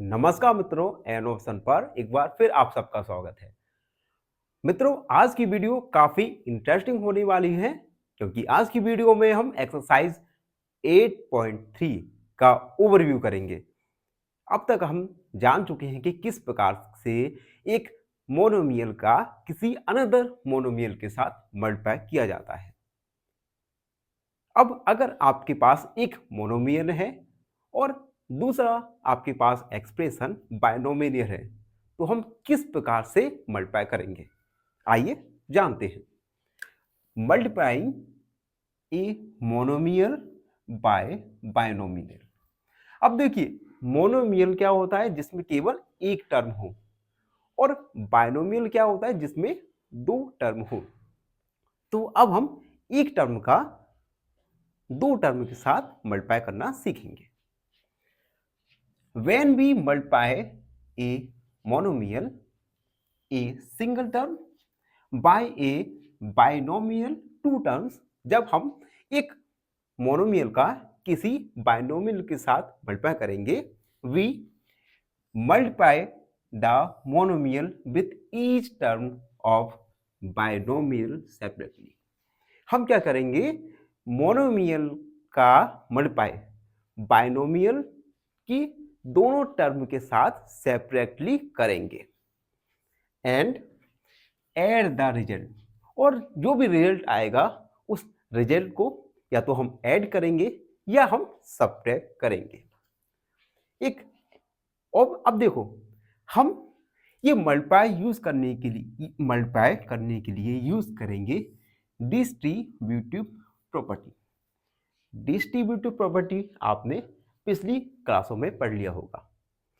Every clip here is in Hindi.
नमस्कार मित्रों, एन ऑप्शन पर एक बार फिर आप सबका स्वागत है। मित्रों, आज की वीडियो काफी इंटरेस्टिंग होने वाली है क्योंकि आज की वीडियो में हम एक्सरसाइज 8.3 का ओवरव्यू करेंगे। अब तक हम जान चुके हैं कि किस प्रकार से एक मोनोमियल का किसी अनदर मोनोमियल के साथ मल्टीप्लाई किया जाता है। अब अगर आपके पास एक मोनोमियल है और दूसरा आपके पास एक्सप्रेशन बायनोमियल है, तो हम किस प्रकार से मल्टीप्लाई करेंगे, आइए जानते हैं। Multiplying a monomial by binomial. अब देखिए, मोनोमियल क्या होता है जिसमें केवल एक टर्म हो, और बायनोमियल क्या होता है जिसमें दो टर्म हो। तो अब हम एक टर्म का दो टर्म के साथ मल्टीप्लाई करना सीखेंगे। When we multiply a monomial, a single term, by a binomial two terms, जब हम एक मोनोमियल का किसी बाइनोमियल के साथ मल्टीप्लाई करेंगे, we multiply the monomial with each term of binomial separately. हम क्या करेंगे, मोनोमियल का मल्टीप्लाई बाइनोमियल की दोनों टर्म के साथ सेपरेटली करेंगे एंड एड द रिजल्ट, और जो भी रिजल्ट आएगा उस रिजल्ट को या तो हम ऐड करेंगे या हम सब्ट्रैक्ट करेंगे। एक और अब देखो, हम ये मल्टीप्लाई करने के लिए यूज करेंगे डिस्ट्रीब्यूटिव प्रॉपर्टी। डिस्ट्रीब्यूटिव प्रॉपर्टी आपने पिछली क्लासों में पढ़ लिया होगा।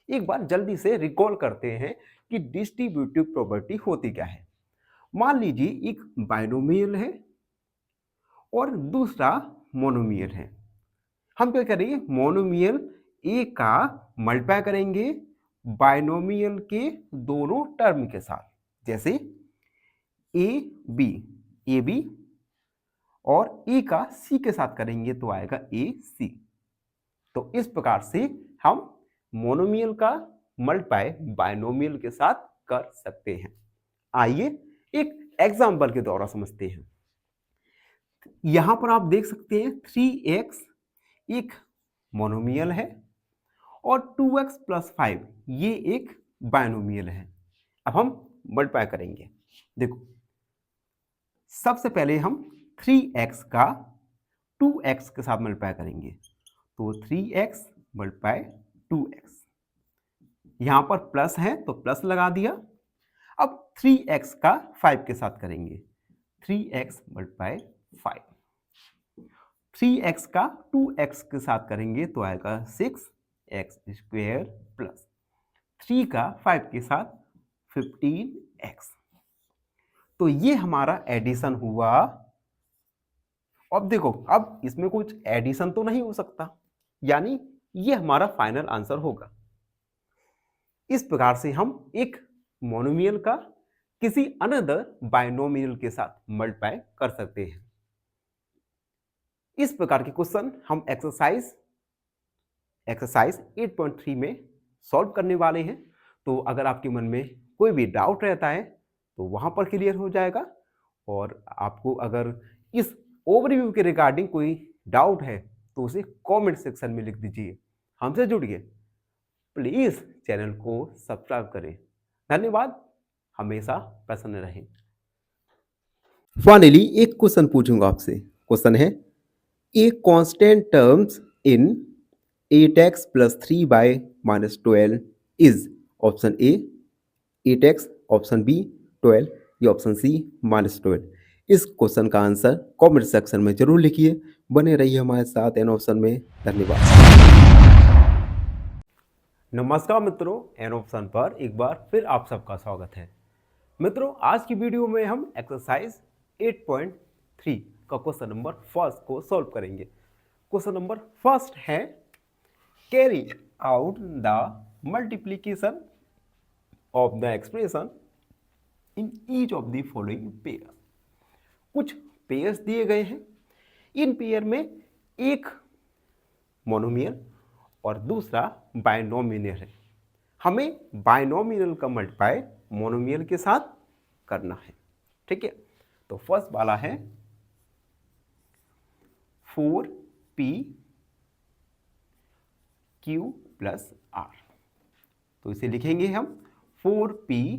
एक बार जल्दी से रिकॉल करते हैं कि डिस्ट्रीब्यूटिव प्रॉपर्टी होती क्या है। मान लीजिए एक बाइनोमियल है और दूसरा मोनोमियल है। हम क्या करेंगे, मोनोमियल ए का मल्टीप्लाई करेंगे बाइनोमियल के दोनों टर्म के साथ, जैसे ए बी, और ए का सी के साथ करेंगे तो आएगा ए सी। तो इस प्रकार से हम मोनोमियल का मल्टीप्लाई बाइनोमियल के साथ कर सकते हैं। आइए एक एग्जांपल के द्वारा समझते हैं। यहां पर आप देख सकते हैं 3x एक मोनोमियल है और 2x प्लस 5 ये एक बाइनोमियल है। अब हम मल्टीप्लाई करेंगे। देखो, सबसे पहले हम 3x का 2x के साथ मल्टीप्लाई करेंगे, तो 3x मल्टीप्लाई 2x, यहां पर प्लस है तो प्लस लगा दिया। अब 3x का 5 के साथ करेंगे, 3x मल्टीप्लाई 5, 3x का 2x के साथ करेंगे तो आएगा 6x स्क्वायर प्लस 3 का 5 के साथ 15x। तो ये हमारा एडिशन हुआ। अब देखो, अब इसमें कुछ एडिशन तो नहीं हो सकता, यानी ये हमारा फाइनल आंसर होगा। इस प्रकार से हम एक मोनोमियल का किसी अनदर बाइनोमियल के साथ मल्टीप्लाई कर सकते हैं। इस प्रकार के क्वेश्चन हम एक्सरसाइज 8.3 में सॉल्व करने वाले हैं। तो अगर आपके मन में कोई भी डाउट रहता है तो वहां पर क्लियर हो जाएगा, और आपको अगर इस ओवरव्यू के रिगार्डिंग कोई डाउट है तो उसे कमेंट सेक्शन में लिख दीजिए। हमसे जुड़िए, प्लीज चैनल को सब्सक्राइब करें। धन्यवाद, हमेशा प्रसन्न रहें। फाइनली एक क्वेश्चन पूछूंगा आपसे। क्वेश्चन है, a constant terms in 8x plus 3 by minus 12 is option A 8x, option B 12 या ऑप्शन सी माइनस 12। इस क्वेश्चन का आंसर कमेंट सेक्शन में जरूर लिखिए। बने रहिए हमारे साथ एन ऑप्शन में। धन्यवाद। नमस्कार मित्रों, एन ऑप्शन पर एक बार फिर आप सबका स्वागत है। मित्रों, आज की वीडियो में हम एक्सरसाइज 8.3 का क्वेश्चन नंबर फर्स्ट को सॉल्व करेंगे। क्वेश्चन नंबर फर्स्ट है, carry out the multiplication of the expression in each of the following pair. कुछ पेयर्स दिए गए हैं, इन पेयर में एक मोनोमियल और दूसरा बाइनोमियल है। हमें बायनोमियल का मल्टीप्लाई मोनोमियल के साथ करना है। ठीक है, तो फर्स्ट वाला है 4p q प्लस r। तो इसे लिखेंगे हम 4p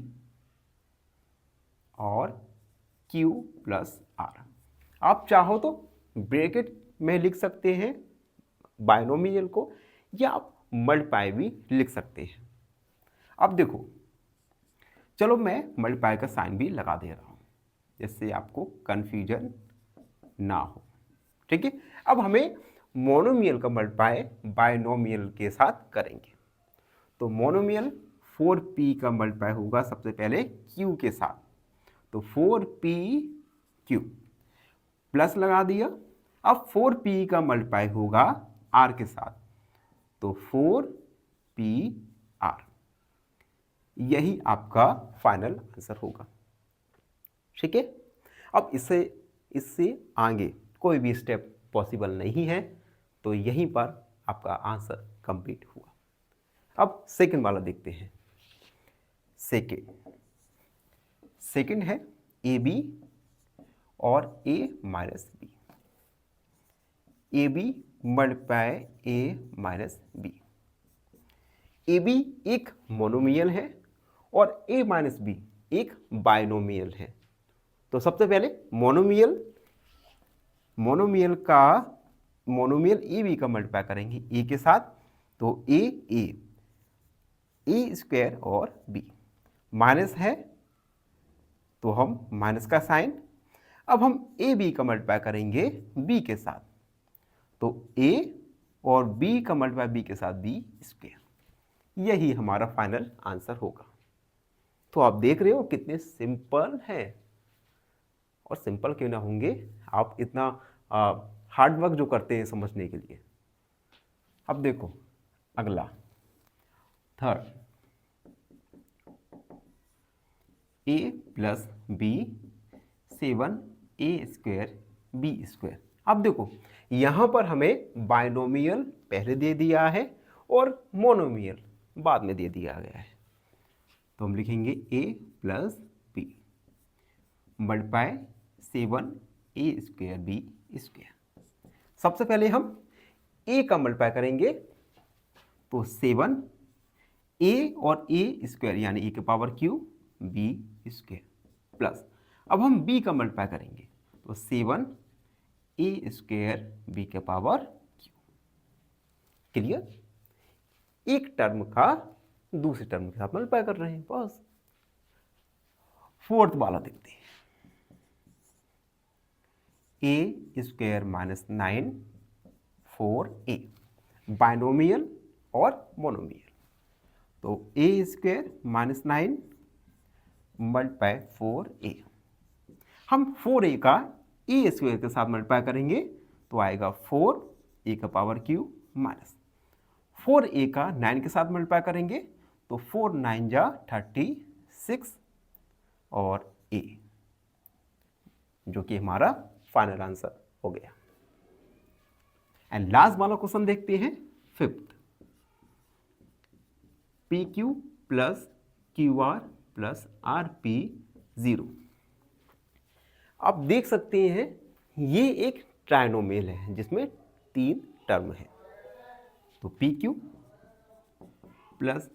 और q प्लस r। आप चाहो तो ब्रैकेट में लिख सकते हैं बायनोमियल को, या आप मल्टीप्लाई भी लिख सकते हैं। अब देखो, चलो मैं मल्टीप्लाई का साइन भी लगा दे रहा हूं जिससे आपको कंफ्यूजन ना हो। ठीक है, अब हमें मोनोमियल का मल्टीप्लाई बायनोमियल के साथ करेंगे। तो मोनोमियल 4p का मल्टीप्लाई होगा सबसे पहले q के साथ, तो 4pq प्लस लगा दिया। अब 4p का मल्टीप्लाई होगा r के साथ, तो 4pr। यही आपका फाइनल आंसर होगा। ठीक है, अब इससे आगे कोई भी स्टेप पॉसिबल नहीं है, तो यहीं पर आपका आंसर कंप्लीट हुआ। अब सेकंड वाला देखते हैं। सेकंड है ab और a minus b। ab multiply a minus b। ab एक मोनोमियल है और a माइनस b एक बायनोमियल है। तो सबसे पहले मोनोमियल ab का मल्टीप्लाई करेंगे a के साथ, तो a स्क्वायर और b माइनस है तो हम माइनस का साइन। अब हम ab का मल्टीप्लाई करेंगे b के साथ, तो a और b का मल्टीप्लाई b के साथ b स्क्वायर। यही हमारा फाइनल आंसर होगा। तो आप देख रहे हो कितने सिंपल है, और सिंपल क्यों ना होंगे, आप इतना हार्ड वर्क जो करते हैं समझने के लिए। अब देखो अगला third, a plus b 7a square b square. अब देखो यहाँ पर हमें बायनोमियल पहले दे दिया है और मोनोमियल बाद में दे दिया गया है। तो हम लिखेंगे a plus b multiply 7a square b square. सबसे पहले हम a का मल्टीप्लाई करेंगे, तो 7a और a स्क्वायर यानी a के power q b square plus, अब हम b का मल्टीप्लाई करेंगे, तो 7a स्क्वायर b के पावर q। क्लियर? एक टर्म का दूसरे टर्म के साथ मल्टीप्लाई कर रहे हैं बस। फोर्थ वाला देखते हैं, a square minus 9 4a binomial और मोनोमियल। तो a square minus 9 multiply 4a। हम 4a का a स्क्वायर के साथ मल्टीप्लाई करेंगे तो आएगा 4a का पावर q माइनस 4a का 9 के साथ मल्टीप्लाई करेंगे तो 4 9 जा 36 और a, जो कि हमारा फाइनल आंसर हो गया। एंड लास्ट वाला क्वेश्चन देखते हैं, fifth, pq plus qr plus rp 0। आप देख सकते हैं ये एक ट्राइनोमियल है जिसमें 3 टर्म है। तो pq plus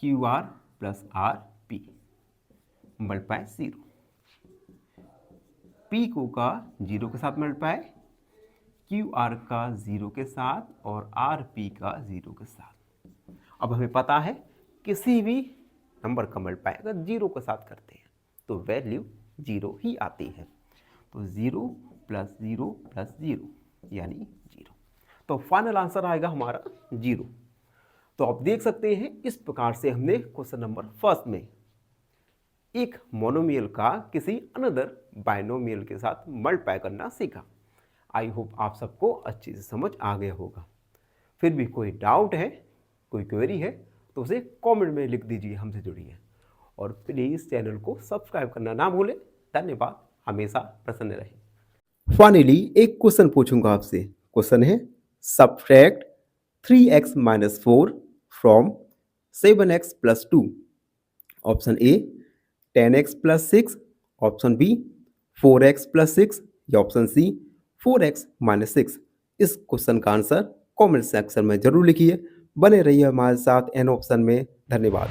qr plus rp multiply 0, p को का 0 के साथ मल्टीप्लाई, qr का 0 के साथ और rp का 0 के साथ। अब हमें पता है किसी भी नंबर का मल्टीप्लाई अगर 0 के साथ करते हैं तो वैल्यू 0 ही आती है। तो 0 प्लस 0 प्लस 0 यानी 0। तो फाइनल आंसर आएगा हमारा 0। तो आप देख सकते हैं इस प्रकार से हमने क्वेश्चन नंबर फर्स्ट में एक मोनोमियल का किसी अनदर बायनोमियल के साथ मल्टीप्लाई करना सीखा। आई होप आप सबको अच्छी से समझ आ गया होगा। फिर भी कोई डाउट है, कोई क्वेरी है तो उसे कमेंट में लिख दीजिए, हमसे जुड़िए और प्लीज़ चैनल को सब्सक्राइब करना ना भूलें। धन्यवाद, हमेशा प्रसन्न रहें। फाइनली एक क्वेश्चन पूछूंगा आपसे। क्वेश्चन है subtract 3x - 4 from 7x plus 2, option A 10x plus 6, option B 4x plus 6 या ऑप्शन सी 4x माइनस 6। इस क्वेश्चन का आंसर कमेंट सेक्शन में जरूर लिखिए। बने रहिए हमारे साथ एन ऑप्शन में। धन्यवाद।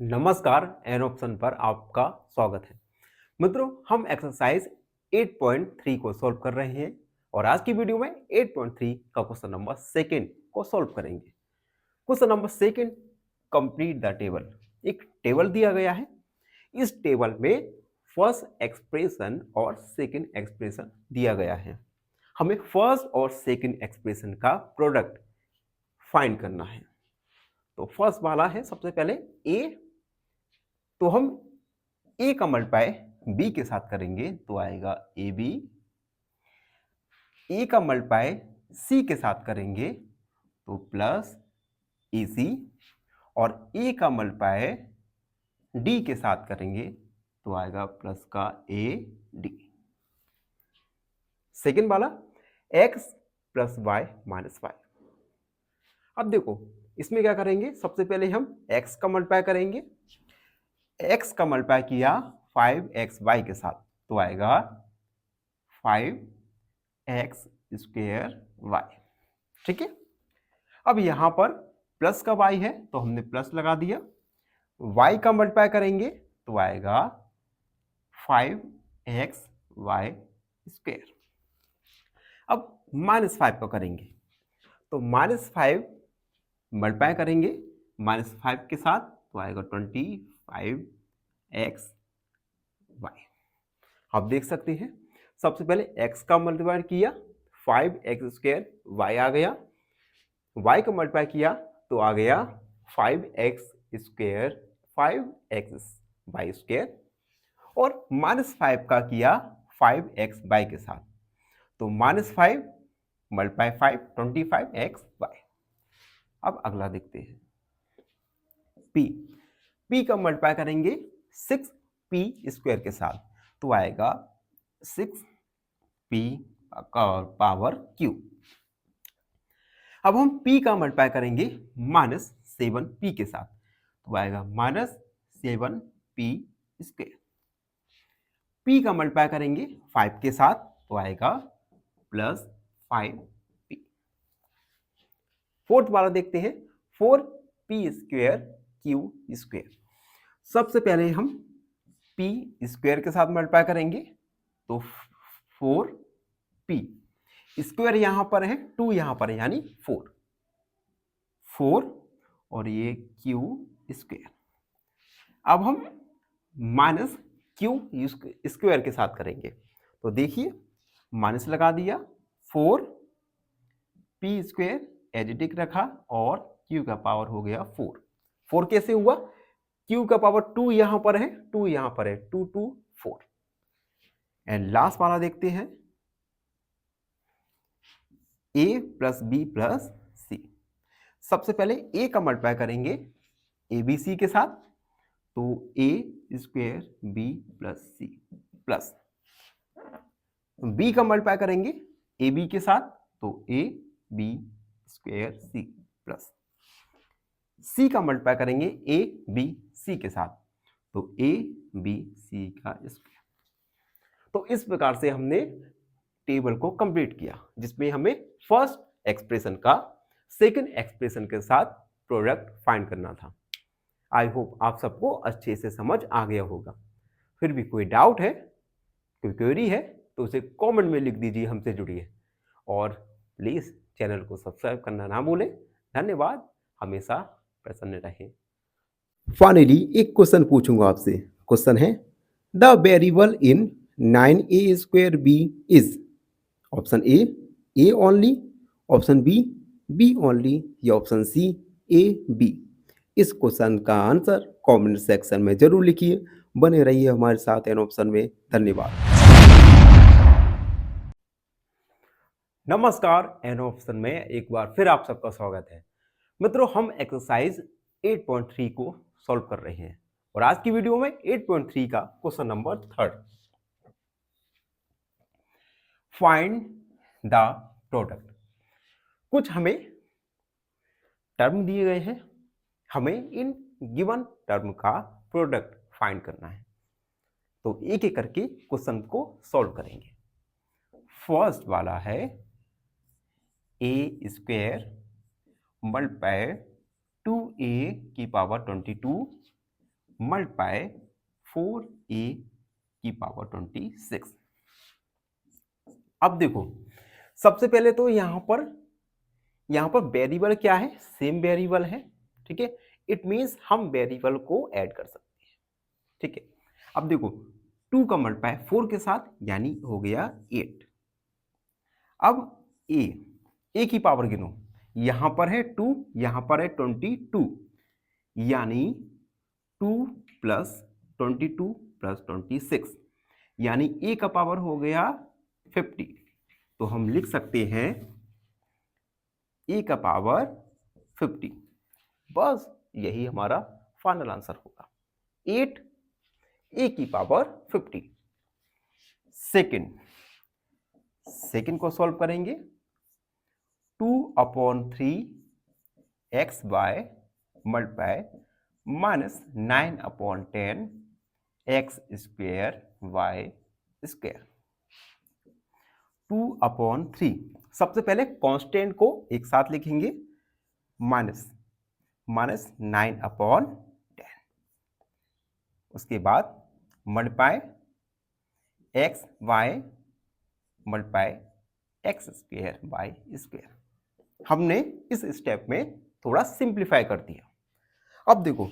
नमस्कार, एन ऑप्शन पर आपका स्वागत है। मित्रों, हम एक्सरसाइज 8.3 को सॉल्व कर रहे हैं और आज की वीडियो में 8.3 का क्वेश्चन नंबर सेकंड को सॉल्व करेंगे। Question number second, complete the table. एक टेबल दिया गया है, इस टेबल में फर्स्ट एक्सप्रेशन और सेकंड एक्सप्रेशन दिया गया है। हमें फर्स्ट और सेकंड एक्सप्रेशन का प्रोडक्ट फाइंड करना है। तो फर्स्ट वाला है सबसे पहले ए, तो हम ए का मल्टीप्लाई बी के साथ करेंगे तो आएगा ए बी। ए का मल्टीप्लाई सी के साथ करेंगे तो प्लस ए सी, और ए का मल्टीप्लाई डी के साथ करेंगे तो आएगा प्लस का ए डी। सेकेंड वाला x plus y minus y. अब देखो इसमें क्या करेंगे, सबसे पहले हम x का मल्टीप्लाई करेंगे। x का मल्टीप्लाई किया 5xy के साथ तो आएगा 5x स्क्वायर वाई। ठीक है, अब यहां पर प्लस का y है तो हमने प्लस लगा दिया। y का मल्टीप्लाई करेंगे तो आएगा 5xy स्क्वायर। अब -5 का करेंगे तो -5 मल्टीप्लाई करेंगे -5 के साथ तो आएगा 25xy। आप देख सकते हैं सबसे पहले x का मल्टीप्लाई किया 5x स्क्वायर y आ गया, y का मल्टीप्लाई किया तो आ गया 5x स्क्वायर 5xy स्क्वायर, और -5 का किया 5xy के साथ तो -5 मल्टीप्लाई 5 25xy। अब अगला देखते हैं p का मल्टीप्लाई करेंगे 6p स्क्वायर के साथ तो आएगा 6p का पावर q। अब हम p का मल्टीप्लाई करेंगे -7p के साथ तो आएगा -7p स्क्वायर। p का मल्टीप्लाई करेंगे 5 के साथ तो आएगा +5p। फोर्थ वाला देखते हैं 4p स्क्वायर q स्क्वायर। सबसे पहले हम p स्क्वायर के साथ मल्टीप्लाई करेंगे तो 4p स्क्वायर यहां पर है, 2 यहां पर है यानी 4 और ये q स्क्वायर। अब हम माइनस q स्क्वायर के साथ करेंगे तो देखिए माइनस लगा दिया, 4p स्क्वायर एडिटिक रखा और q का पावर हो गया 4 कैसे हुआ, q का पावर 2 यहां पर है, 2 यहां पर है, 2 2 4। एंड लास्ट वाला देखते हैं a प्लस बी प्लस सी। सबसे पहले a का मल्टीप्लाई करेंगे abc के साथ तो a square b plus c, plus b का मल्टीप्लाई करेंगे ab के साथ तो a b square c, plus c का मल्टीप्लाई करेंगे a b c के साथ तो a b c का स्क्वायर। तो इस प्रकार से हमने टेबल को कंप्लीट किया जिसमें हमें फर्स्ट एक्सप्रेशन का सेकंड एक्सप्रेशन के साथ प्रोडक्ट फाइंड करना था। आई होप आप सबको अच्छे से समझ आ गया होगा। फिर भी कोई डाउट है, कोई क्वेरी है तो उसे कमेंट में लिख दीजिए, हमसे जुड़िए और प्लीज़ चैनल को सब्सक्राइब करना ना भूलें। धन्यवाद, हमेशा प्रसन्न रहें। फाइनली एक क्वेश्चन पूछूंगा आपसे। क्वेश्चन है the variable in 9a square b is, option A only, option B only या ऑप्शन सी ए बी। इस क्वेश्चन का आंसर कमेंट सेक्शन में जरूर लिखिए। बने रहिए हमारे साथ एन ऑप्शन में। धन्यवाद। नमस्कार, एन ऑप्शन में एक बार फिर आप सबका स्वागत है। मित्रों, हम एक्सरसाइज 8.3 को सॉल्व कर रहे हैं और आज की वीडियो में 8.3 का question number 3, find the product. कुछ हमें टर्म दिए गए हैं, हमें इन गिवन टर्म का प्रोडक्ट फाइंड करना है। तो एक एक करके क्वेश्चन को सॉल्व करेंगे। फर्स्ट वाला है ए स्क्वायर मल्टीप्लाई 2a की पावर 22 मल्टीप्लाई 4a की पावर 26। अब देखो, सबसे पहले तो यहां पर वेरिएबल क्या है, सेम वेरिएबल है, ठीक है। इट मींस हम वेरिएबल को ऐड कर सकते हैं, ठीक है। अब देखो 2 का मल्टीप्लाई 4 के साथ यानी हो गया 8। अब ए की पावर गिनो, यहां पर है 2, यहां पर है 22, यानी 2 प्लस 22 प्लस 26, यानी ए का पावर हो गया 50। तो हम लिख सकते हैं ए का पावर 50। बस यही हमारा फाइनल आंसर होगा, 8 ए की पावर 50। सेकेंड को सॉल्व करेंगे, 2/3 x y multiply -9/10 x square y square. 2/3, सबसे पहले कांस्टेंट को एक साथ लिखेंगे, -9/10, उसके बाद multiply x y multiply x square y square. हमने इस स्टेप में थोड़ा सिंप्लीफाई कर दिया। अब देखो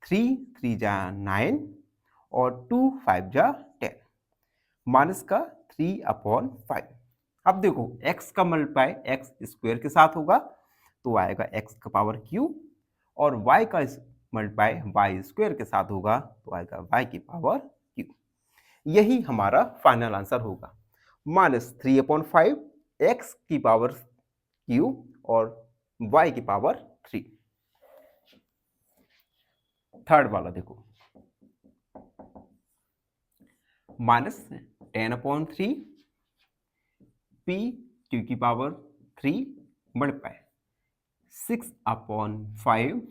3 3 जा 9 और 2 5 जा 10, माइनस का 3/5। अब देखो x का मल्टीप्लाई एक्स स्क्वायर के साथ होगा तो आएगा x का पावर क्यू, और y का मल्टीप्लाई वाई स्क्वायर के साथ होगा तो आएगा y की पावर क्यू। यही हमारा फाइनल आंसर होगा, -3/5 x की पावर क्यू और y की पावर 3। थर्ड वाला देखो, -10/3 p क्यू की पावर 3 मल्टीप्लाई 6/5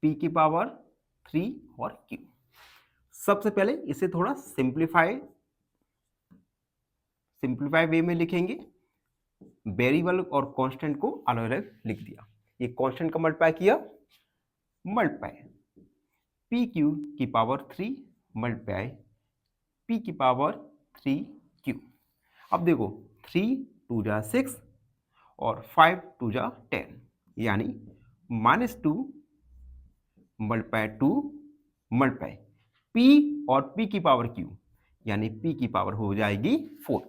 p की पावर 3 और q। सबसे पहले इसे थोड़ा सिंप्लीफाई वे में लिखेंगे। वेरिएबल और कांस्टेंट को अलग अलग लिख दिया। ये कांस्टेंट का मल्टीप्लाई किया, मल्टीप्लाई पी क्यू की पावर 3 मल्टीप्लाई पी की पावर 3 क्यू। अब देखो 3 2 जा 6 और 5 2 जा 10, यानी -2 मल्टीप्लाई 2 मल्टीप्लाई पी और पी की पावर क्यू, यानी पी की पावर हो जाएगी 4।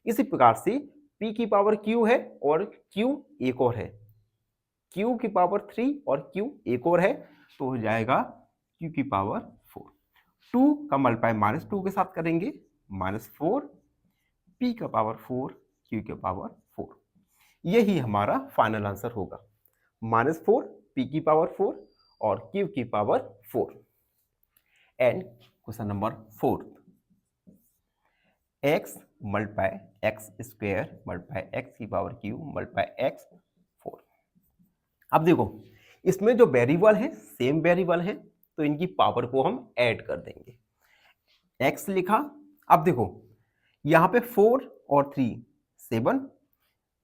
इसी प्रकार से p की पावर q है और q एक और है, q की पावर 3 और q एक और है, तो हो जाएगा q की पावर 4। 2 का मल्टीप्लाई -2 के साथ करेंगे, -4 p का पावर 4 q के पावर 4। यही हमारा फाइनल आंसर होगा, -4 p की पावर 4 और q की power 4। And question number 4, x multiply x square multiply x की पावर क्यू मल्टीप्लाई एक्स 4। अब देखो इसमें जो वेरिएबल है सेम वेरिएबल है, तो इनकी पावर को हम ऐड कर देंगे। x लिखा, अब देखो यहाँ पे 4 और 3 7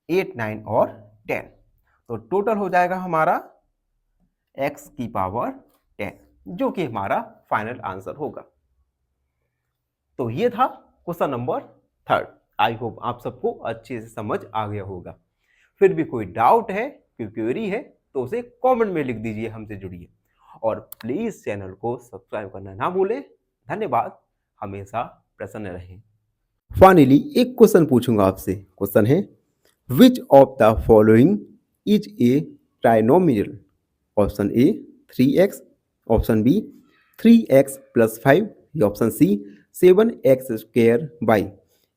8 9 और 10, तो टोटल हो जाएगा हमारा x की पावर 10, जो कि हमारा फाइनल आंसर होगा। तो ये था क्वेश्चन नंबर 3। आई होप आप सबको अच्छे से समझ आ गया होगा। फिर भी कोई डाउट है, कोई क्वेरी है, तो उसे कमेंट में लिख दीजिए, हमसे जुड़िए और प्लीज चैनल को सब्सक्राइब करना ना भूलें। धन्यवाद, हमेशा प्रसन्न रहें। फाइनली एक क्वेश्चन पूछूंगा आपसे। क्वेश्चन है, which of the following is a trinomial? Option A 3x, option B 3x + 5, option C 7x²y।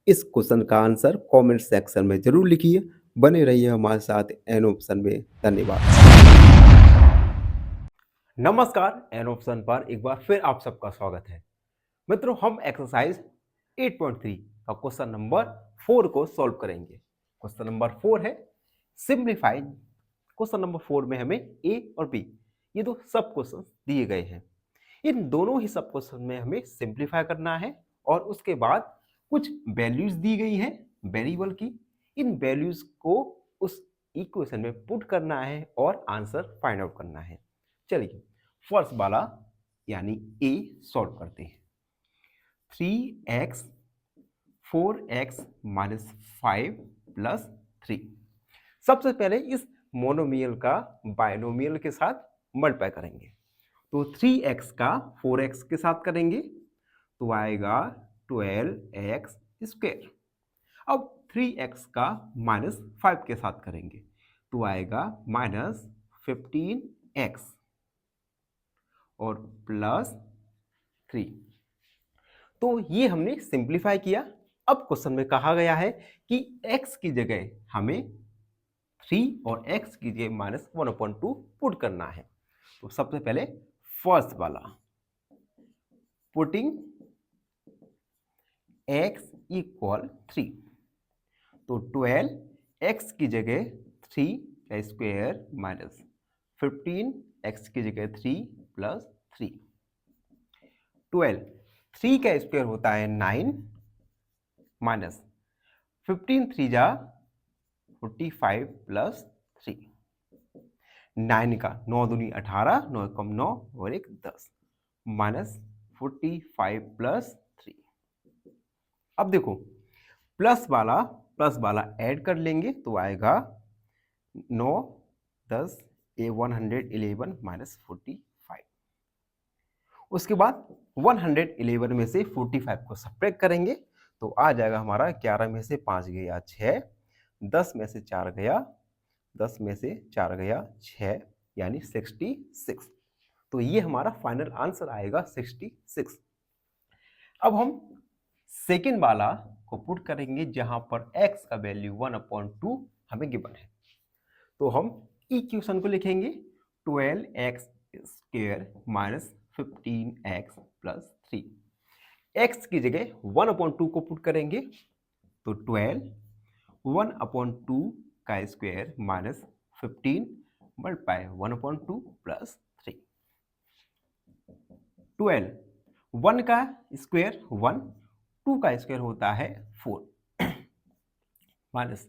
इस क्वेश्चन का आंसर कमेंट सेक्शन में जरूर लिखिए। बने रहिए हमारे साथ एन ऑप्शन में। धन्यवाद। नमस्कार, एन ऑप्शन पर एक बार फिर आप सबका स्वागत है। मित्रों, हम एक्सरसाइज 8.3 का क्वेश्चन नंबर 4 को सॉल्व करेंगे। क्वेश्चन नंबर 4 है, सिंप्लीफाई क्वेश्चन नंबर 4 में हमें ए और बी ये दो सब क्वेश्चन दिए गए हैं। इन दोनों ही सब क्वेश्चन में हमें सिंप्लीफाई करना है और उसके बाद कुछ वैल्यूज दी गई हैं वेरिएबल की। इन वैल्यूज को उस इक्वेशन में पुट करना है और आंसर फाइंड आउट करना है। चलिए फर्स्ट वाला यानी ए सॉल्व करते हैं। 3x 4x minus 5 plus 3। सबसे पहले इस मोनोमियल का बायनोमियल के साथ मल्टीप्लाई करेंगे। तो 3x का 4x के साथ करेंगे तो आएगा 12x स्क्वायर। अब 3x का माइनस 5 के साथ करेंगे तो आएगा माइनस 15x और प्लस 3। तो ये हमने सिंप्लीफाई किया। अब क्वेश्चन में कहा गया है कि x की जगह हमें 3 और x की जगह माइनस 1/2 पुट करना है। तो सबसे पहले फर्स्ट वाला पुटिंग x इक्वल 3, तो 12x की जगह 3 का स्क्वायर माइनस 15x की जगह 3 प्लस 3। 12 3 का स्क्वायर होता है 9 माइनस 15 3 जा 45 प्लस 3। 9 का 9 दूनी 18, 9 कम 9 और 1 10 माइनस 45 प्लस 3। अब देखो प्लस वाला ऐड कर लेंगे तो आएगा 9 10 111 माइनस 45। उसके बाद 111 में से 45 को सब्ट्रैक्ट करेंगे तो आ जाएगा हमारा 11 में से 5 गया 6, 10 में से 4 गया 10 में से 4 गया 6 यानी 66। तो ये हमारा फाइनल आंसर आएगा 66। अब हम सेकेंड वाला को पुट करेंगे जहां पर x का वैल्यू 1/2 हमें गिवन है। तो हम इक्वेशन को लिखेंगे 12x square minus 15x plus 3। x की जगह 1/2 को पुट करेंगे तो 12 1/2 का स्क्वायर माइनस 15 मल्टीप्लाई 1/2 प्लस 3। 12 1 का स्क्वायर 1, 2 का स्क्वायर होता है 4 माइनस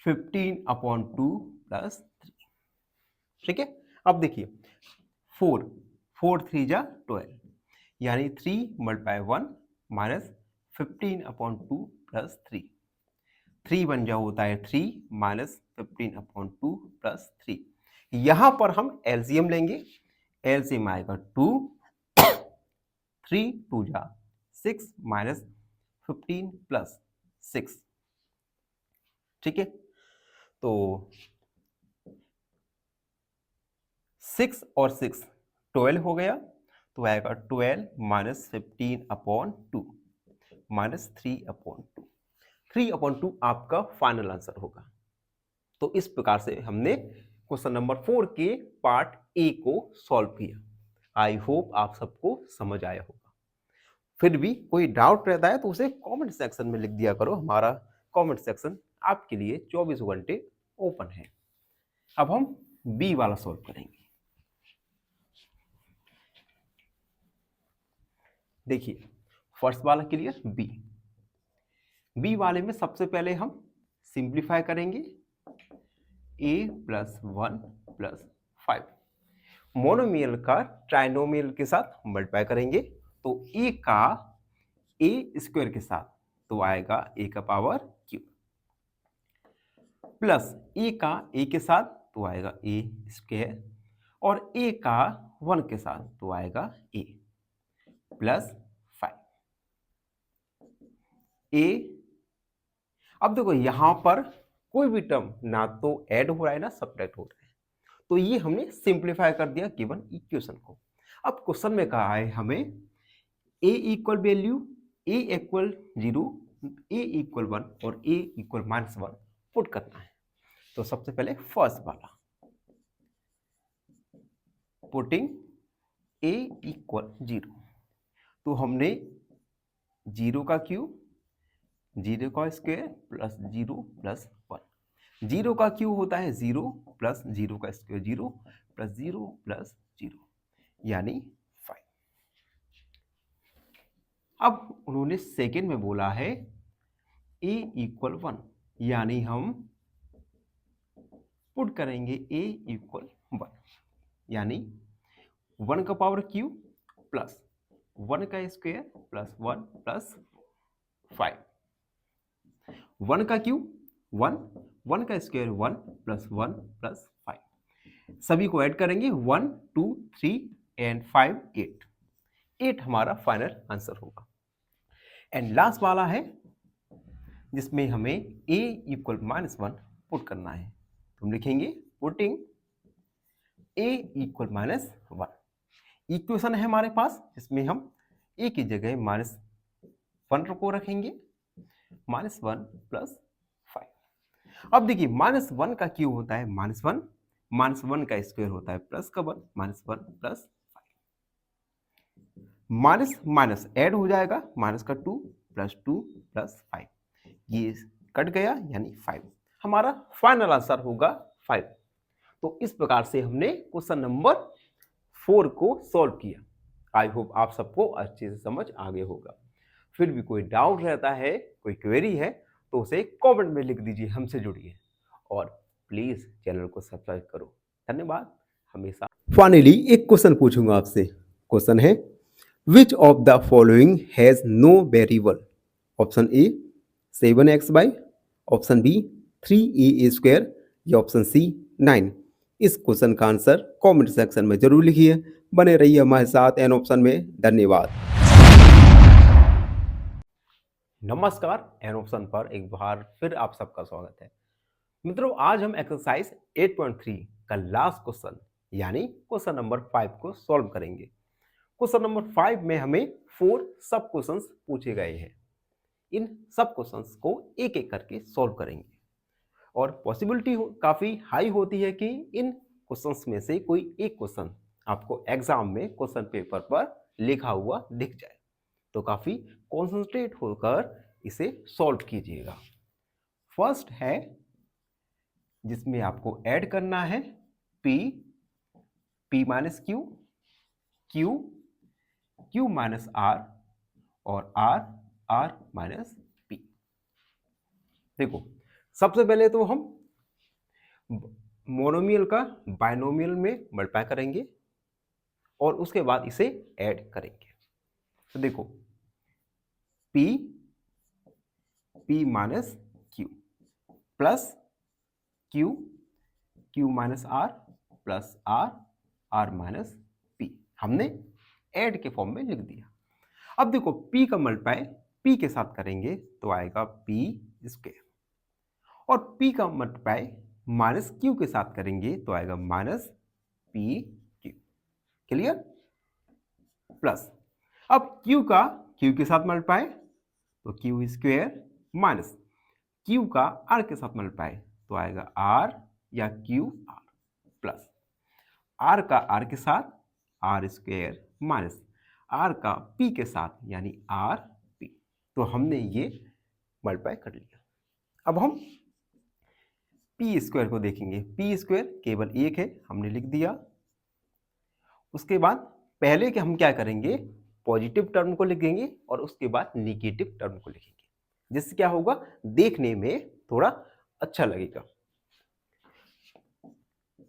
15/2 प्लस 3। ठीक है, अब देखिए 4 4 3 जा 12 यानी 3 मल्टीप्लाई 1 माइनस 15/2 प्लस 3। 3 बन जा होता है 3 माइनस 15/2 प्लस 3। यहां पर हम एलसीएम लेंगे। एलसीएम आएगा 2 3 2 जा 6 माइनस 15 प्लस 6। ठीक है, तो 6 और 6 12 हो गया तो आएगा 12 माइनस 15/2 माइनस 3/2। 3/2 आपका फाइनल आंसर होगा। तो इस प्रकार से हमने क्वेश्चन नंबर 4 के पार्ट ए को सॉल्व किया। आई होप आप सबको समझ आया होगा। फिर भी कोई डाउट रहता है तो उसे कमेंट सेक्शन में लिख दिया करो। हमारा कमेंट सेक्शन आपके लिए 24 घंटे ओपन है। अब हम बी वाला सॉल्व करेंगे। देखिए फर्स्ट वाला क्लियर। बी वाले में सबसे पहले हम सिंप्लीफाई करेंगे a प्लस 1 प्लस 5। मोनोमियल का ट्राइनोमियल के साथ मल्टीप्लाई करेंगे तो a का a स्क्वायर के साथ तो आएगा a का पावर क्यूब प्लस a का a के साथ तो आएगा a स्क्वायर और a का 1 के साथ तो आएगा a प्लस 5 a। अब देखो यहां पर कोई भी टर्म ना तो ऐड हो रहा है ना सब्ट्रैक्ट हो रहा है, तो ये हमने सिंप्लीफाई कर दिया गिवन इक्वेशन को। अब क्वेश्चन में कहा है हमें a equal value a equal 0 a equal 1 और a इक्वल -1 पुट करना है। तो सबसे पहले फर्स्ट वाला पुटिंग a इक्वल 0, तो हमने 0 का क्यूब 0 का स्क्वायर प्लस 0 प्लस 1 जीरो का क्यू होता है 0 प्लस 0 का स्क्वायर 0 प्लस 0 प्लस 0 यानी 5। अब उन्होंने सेकेंड में बोला है a इक्वल 1, यानी हम पुट करेंगे a इक्वल 1, यानी 1 का पावर क्यू प्लस 1 का स्क्वायर प्लस 1 प्लस 5। 1 का क्यू 1, 1 का स्क्वायर 1 प्लस 1 प्लस 5। सभी को ऐड करेंगे 1 2 3 एंड 5 8। 8 हमारा फाइनल आंसर होगा। एंड लास्ट वाला है जिसमें हमें a इक्वल -1 पुट करना है। तो हम लिखेंगे पुटिंग a इक्वल -1। इक्वेशन है हमारे पास जिसमें हम a की जगह -1 को रखेंगे, -1 प्लस 5। अब देखिए -1 का क्यू होता है -1, -1 का स्क्वायर होता है प्लस का 1, -1 प्लस 5। माइनस माइनस ऐड हो जाएगा, माइनस का 2 प्लस 2 प्लस 5, ये कट गया यानी 5। हमारा फाइनल आंसर होगा 5। तो इस प्रकार से हमने क्वेश्चन नंबर 4 को सॉल्व किया। आई होप आप सबको अच्छे से समझ आ गया होगा। फिर भी कोई डाउट रहता है, कोई क्वेरी है तो उसे कमेंट में लिख दीजिए, हमसे जुड़िए और प्लीज चैनल को सब्सक्राइब करो। धन्यवाद हमेशा। फाइनली एक क्वेश्चन पूछूंगा आपसे। क्वेश्चन है which of the following has no variable? Option A 7x/, option B 3a² या ऑप्शन सी 9। इस क्वेश्चन का आंसर कमेंट सेक्शन में जरूर लिखिए। बने रहिए हमारे साथ एन ऑप्शन में। धन्यवाद। नमस्कार, एन ऑप्शन पर एक बार फिर आप सबका स्वागत है। मित्रों, आज हम एक्सरसाइज 8.3 का लास्ट क्वेश्चन यानी क्वेश्चन नंबर 5 को सॉल्व करेंगे। क्वेश्चन नंबर 5 में हमें 4 सब क्वेश्चंस पूछे गए हैं। इन सब क्वेश्चंस को एक एक करके सॉल्व करेंगे और पॉसिबिलिटी काफी हाई होती है कि इन क्वेश्चंस में से कोई एक क्वेश्चन आपको एग्जाम में क्वेश्चन पेपर पर लिखा हुआ दिख जाए, तो काफी कॉन्सेंट्रेट होकर इसे सॉल्व कीजिएगा। फर्स्ट है जिसमें आपको ऐड करना है p, p minus q, q, q minus r और r, r माइनस p। देखो सबसे पहले तो हम मोनोमियल का बाइनोमियल में मल्टीप्लाई करेंगे और उसके बाद इसे ऐड करेंगे। तो देखो p, p minus q plus q, q minus r plus r, r minus p हमने ऐड के फॉर्म में लिख दिया। अब देखो p का मल्टीप्लाई p के साथ करेंगे तो आएगा p स्क्वायर और p का मल्टीप्लाई माइनस q के साथ करेंगे तो आएगा minus p q। Clear? Plus अब q का q के साथ मल्टीप्लाई तो q स्क्वायर माइनस q का r के साथ मल्टीप्लाई तो आएगा r या q r प्लस r का r के साथ r स्क्वायर माइनस r का p के साथ यानी r p। तो हमने ये मल्टीप्लाई कर लिया। अब हम p स्क्वायर को देखेंगे। p स्क्वायर केवल एक है, हमने लिख दिया। उसके बाद पहले के हम क्या करेंगे, पॉजिटिव टर्म को लिखेंगे और उसके बाद निगेटिव टर्म को लिखेंगे, जिससे क्या होगा, देखने में थोड़ा अच्छा लगेगा।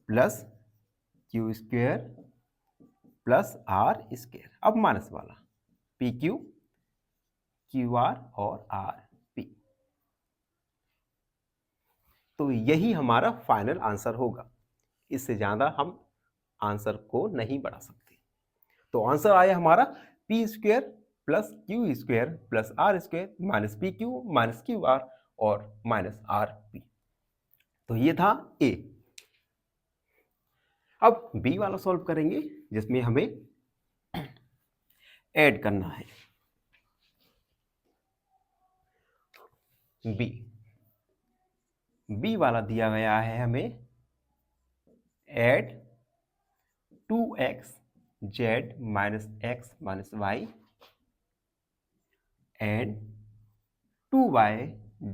Plus q square plus r square, अब माइनस वाला pq, qr और rp। तो यही हमारा फाइनल आंसर होगा। इससे ज्यादा हम आंसर को नहीं बढ़ा सकते। तो आंसर आया हमारा p square plus q square plus r square minus pq minus qr और माइनस rp। तो ये था a। अब b वाला सॉल्व करेंगे जिसमें हमें ऐड करना है b वाला दिया गया है हमें add 2x z minus x minus y and 2y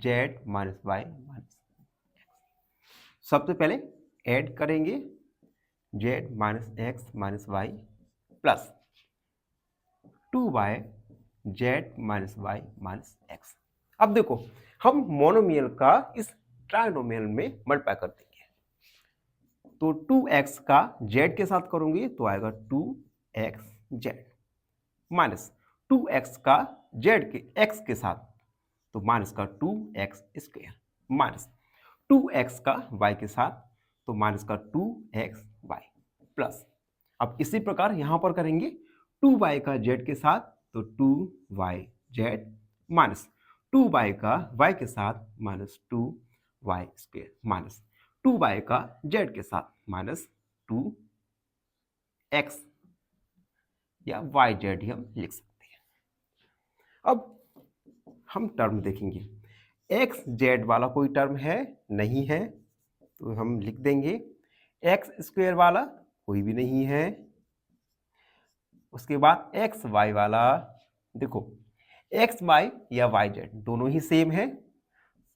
z minus y minus x। सबसे पहले ऐड करेंगे z minus x minus y plus 2y z minus y minus x. अब देखो हम मोनोमियल का इस ट्राइनोमियल में मल्टीप्लाई कर देंगे, तो 2x का z के साथ करूंगी तो आएगा 2xz माइनस 2x का z के x के साथ तो माइनस का 2x स्क्वायर माइनस 2x का y के साथ तो माइनस का 2xy प्लस, अब इसी प्रकार यहां पर करेंगे 2y का z के साथ तो 2yz माइनस 2y का y के साथ minus 2y square minus 2y का z के साथ माइनस 2x या yz ही हम लिख सकते हैं। अब हम टर्म देखेंगे, एक्स जेड वाला कोई टर्म है नहीं है तो हम लिख देंगे, एक्स स्क्वायर वाला कोई भी नहीं है, उसके बाद एक्स वाई वाला, देखो एक्स वाई या वाई जेड दोनों ही सेम है,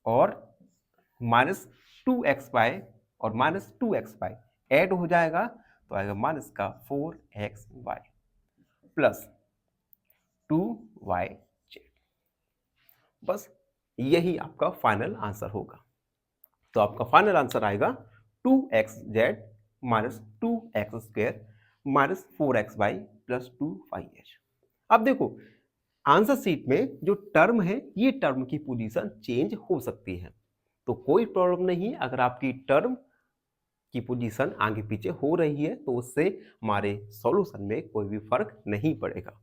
और माइनस 2xy और माइनस 2xy ऐड हो जाएगा तो आएगा माइनस का 4xy प्लस 2yz। बस यही आपका फाइनल आंसर होगा। तो आपका फाइनल आंसर आएगा 2xz minus 2x square minus 4xy plus 2yh। अब देखो आंसर शीट में जो टर्म है ये टर्म की पोजीशन चेंज हो सकती है, तो कोई प्रॉब्लम नहीं अगर आपकी टर्म की पोजीशन आगे पीछे हो रही है तो उससे हमारे सॉल्यूशन में कोई भी फर्क नहीं पड़ेगा।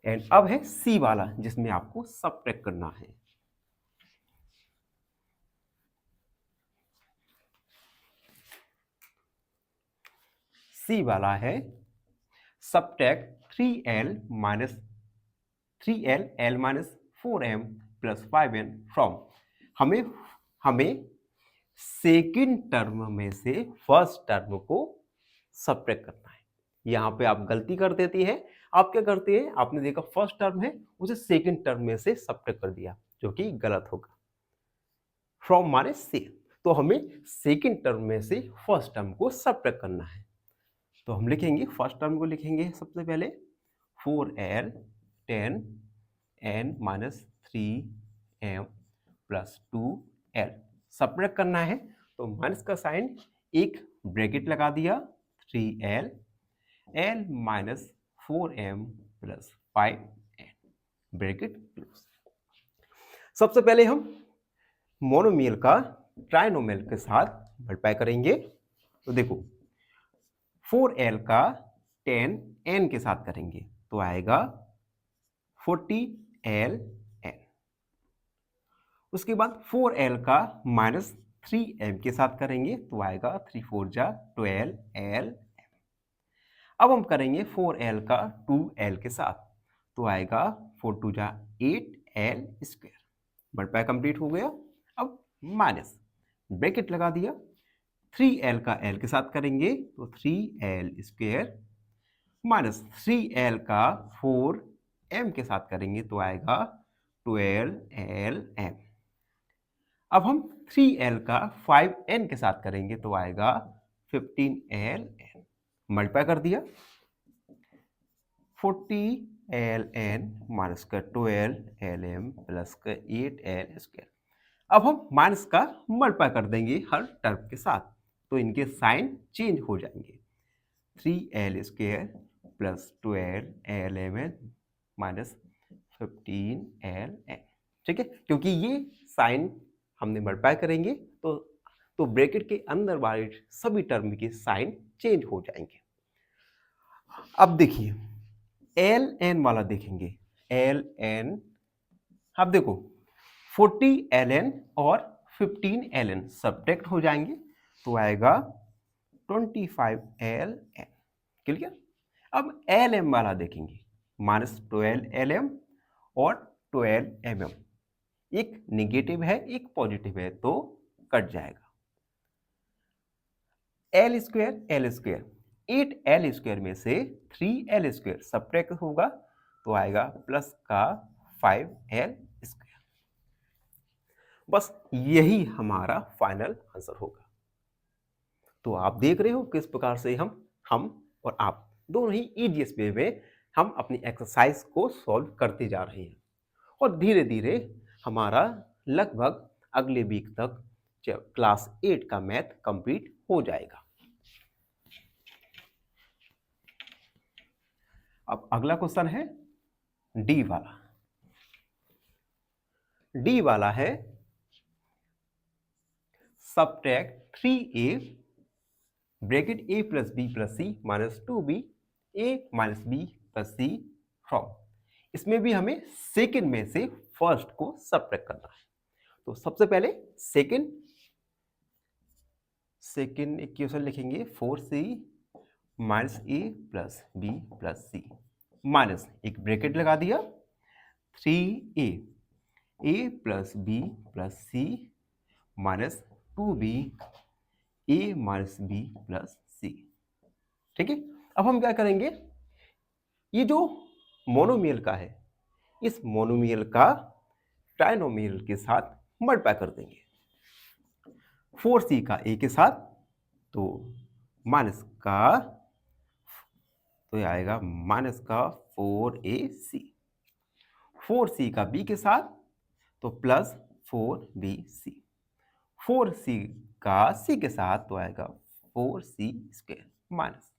एंड अब है सी वाला जिसमें आपको सबट्रैक्ट करना है। सी वाला है subtract 3l minus 3l l minus 4m plus 5n from, हमें सेकेंड टर्म में से फर्स्ट टर्म को सबट्रैक्ट करना है। यहां पे आप गलती कर देती है, आप क्या करते हैं, आपने देखा फर्स्ट टर्म है उसे सेकेंड टर्म में से सबट्रैक्ट कर दिया जो कि गलत होगा। फ्रॉम माने से, तो हमें सेकेंड टर्म में से फर्स्ट टर्म को सबट्रैक्ट करना है, तो हम लिखेंगे फर्स्ट टर्म को लिखेंगे सबसे पहले 4l 10n minus 3m plus 2l subtract करना है, तो माइनस का साइन एक ब्रैकेट लगा दिया 3l l minus 4m plus 5n bracket close. सबसे पहले हम मोनोमियल का ट्राइनोमियल के साथ मल्टीप्लाई करेंगे, तो देखो 4l का 10n के साथ करेंगे तो आएगा 40ln, उसके बाद 4l का माइनस 3m के साथ करेंगे तो आएगा 3 4 जा 12l। अब हम करेंगे 4l का 2l के साथ तो आएगा 4 2 जा 8l स्क्वायर, मल्टीप्लाई कंप्लीट हो गया। अब माइनस ब्रैकेट लगा दिया, 3l का l के साथ करेंगे तो 3l स्क्वायर माइनस 3l का 4m के साथ करेंगे तो आएगा 12lm। अब हम 3l का 5n के साथ करेंगे तो आएगा 15ln, मल्टीप्लाई कर दिया 40ln माइनस का 12lm प्लस का 8l स्क्वायर। अब हम माइनस का मल्टीप्लाई कर देंगे हर टर्म के साथ तो इनके साइन चेंज हो जाएंगे, 3l square plus 12lm minus 15ln, ठीक है, क्योंकि ये साइन हमने मल्टीप्लाई करेंगे तो ब्रैकेट के अंदर वाले सभी टर्म के साइन चेंज हो जाएंगे। अब देखिए ln वाला देखेंगे, ln, अब देखो 40ln और 15ln सब्ट्रैक्ट हो जाएंगे तो आएगा 25ln, क्लियर। अब lm वाला देखेंगे, माइनस 12lm और 12mm, एक निगेटिव है एक पॉजिटिव है तो कट जाएगा। l स्क्वायर 8l स्क्वायर में से 3l स्क्वायर सब्ट्रैक्ट होगा तो आएगा प्लस का 5l स्क्वायर बस यही हमारा फाइनल आंसर होगा। तो आप देख रहे हो किस प्रकार से हम और आप दोनों ही ईजीएस्ट वे में हम अपनी एक्सरसाइज को सॉल्व करते जा रहे हैं और धीरे धीरे हमारा लगभग अगले वीक तक क्लास 8 का मैथ कंप्लीट हो जाएगा। अब अगला क्वेश्चन है डी वाला। डी वाला है subtract 3a bracket a plus b plus c minus 2b a minus b plus c from. इसमें भी हमें सेकेंड में से फर्स्ट को सबट्रैक्ट करना है। तो सबसे पहले सेकेंड इक्वेशन लिखेंगे 4c minus a plus b plus c minus एक ब्रैकेट लगा दिया 3a a plus b plus c minus 2b a minus b plus c। ठीक है, अब हम क्या करेंगे, ये जो मोनोमियल का है इस मोनोमियल का ट्राइनोमियल के साथ मल्टीप्लाई कर देंगे 4c का a के साथ, तो माइनस का तो ये आएगा माइनस का 4ac, 4c का b के साथ तो प्लस 4bc, 4c का c के साथ तो आएगा 4c स्क्वायर माइनस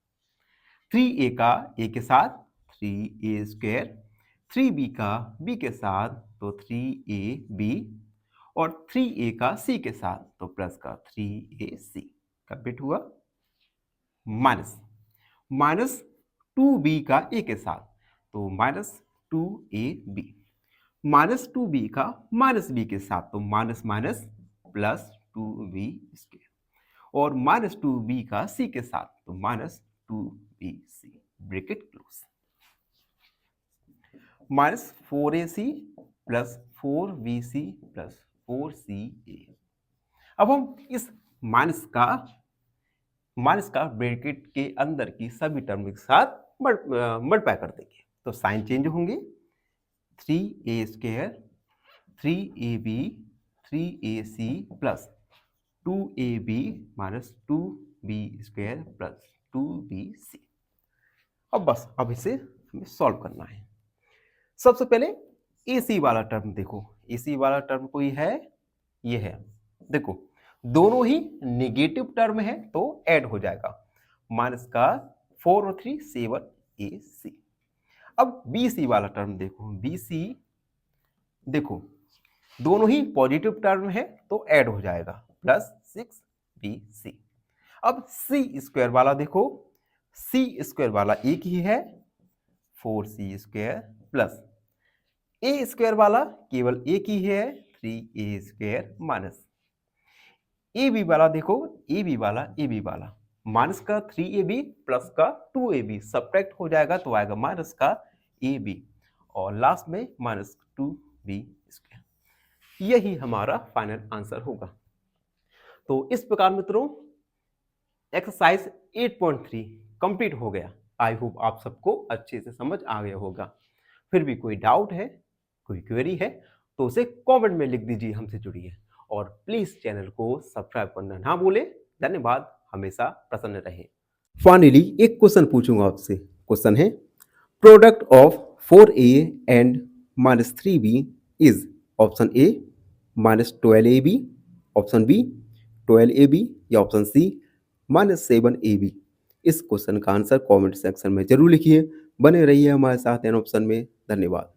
3a का a के साथ 3a स्क्वायर, 3b का b के साथ तो 3ab और 3a का c के साथ तो प्लस का 3ac कंप्लीट हुआ माइनस 2b का a के साथ तो माइनस 2ab, माइनस 2b का माइनस b के साथ तो minus minus plus 2b square और माइनस 2b का c के साथ तो minus 2bc bracket close, minus 4ac plus 4bc plus 4ca। अब हम इस माइनस का ब्रैकेट के अंदर की सभी टर्म के साथ मल्टीप्लाई कर देंगे तो साइन चेंज होंगे 3a square 3ab 3ac plus 2ab minus 2b square plus 2bc। अब बस अब इसे हमें सॉल्व करना है। सबसे पहले ac वाला टर्म देखो, ac वाला टर्म कोई है, ये है, देखो दोनों ही नेगेटिव टर्म है तो ऐड हो जाएगा, माइनस का 4 और 3 7ac। अब bc वाला टर्म देखो, bc देखो दोनों ही पॉजिटिव टर्म है तो ऐड हो जाएगा प्लस 6bc। अब c स्क्वायर वाला देखो, c स्क्वायर वाला एक ही है 4c square plus a square वाला केवल एक ही है 3a स्क्वायर माइनस ab वाला देखो, ab वाला माइनस का 3ab प्लस का 2ab सब्ट्रैक्ट हो जाएगा तो आएगा माइनस का ab और लास्ट में माइनस 2b स्क्वायर। यही हमारा फाइनल आंसर होगा। तो इस प्रकार मित्रों एक्सरसाइज 8.3 कंप्लीट हो गया। आई होप आप सबको अच्छे से समझ आ गया होगा। फिर भी कोई डाउट है, कोई क्वेरी है तो उसे कमेंट में लिख दीजिए, हमसे जुड़िए और प्लीज चैनल को सब्सक्राइब करना ना भूलें। धन्यवाद, हमेशा प्रसन्न रहें। फाइनली एक क्वेश्चन पूछूंगा आपसे। क्वेश्चन है product of 4a and minus 3b is option A minus 12ab, option B 12ab या ऑप्शन सी माइनस 7ab। इस क्वेश्चन का आंसर कमेंट सेक्शन में जरूर लिखिए। बने रहिए हमारे साथ एन ऑप्शन में। धन्यवाद।